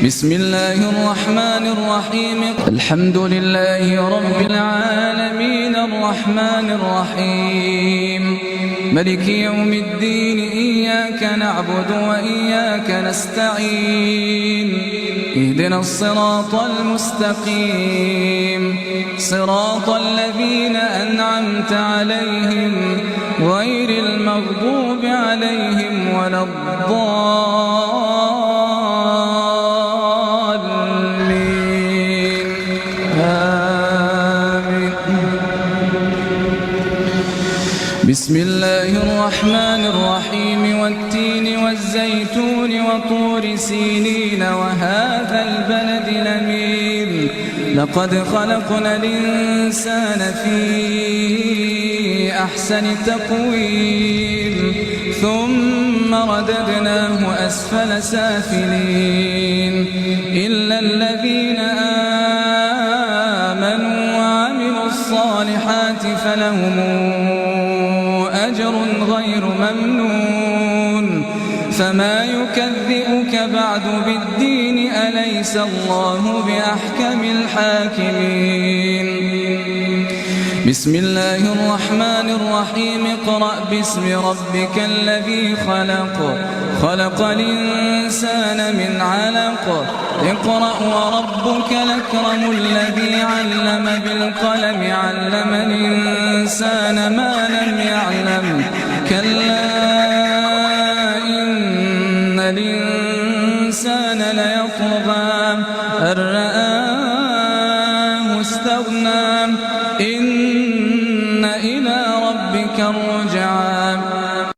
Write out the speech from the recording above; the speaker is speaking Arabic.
بسم الله الرحمن الرحيم الحمد لله رب العالمين الرحمن الرحيم ملك يوم الدين إياك نعبد وإياك نستعين اهدنا الصراط المستقيم صراط الذين أنعمت عليهم غير المغضوب عليهم ولا الضالين آمين. بسم الله الرحمن الرحيم والتين والزيتون وطور سينين وهذا البلد الأمين لقد خلقنا الإنسان في أحسن تقويم ثم رددناه أسفل سافلين إلا الذين آمنوا وعملوا الصالحات فلهم أجر غير ممنون فما يكذبك بعد بالدين أليس الله بأحكم الحاكمين. بسم الله الرحمن الرحيم اقرأ باسم ربك الذي خلق خلق الإنسان من علق اقرأ وربك الأكرم الذي علم بالقلم علم الإنسان ما لم يعلم كلا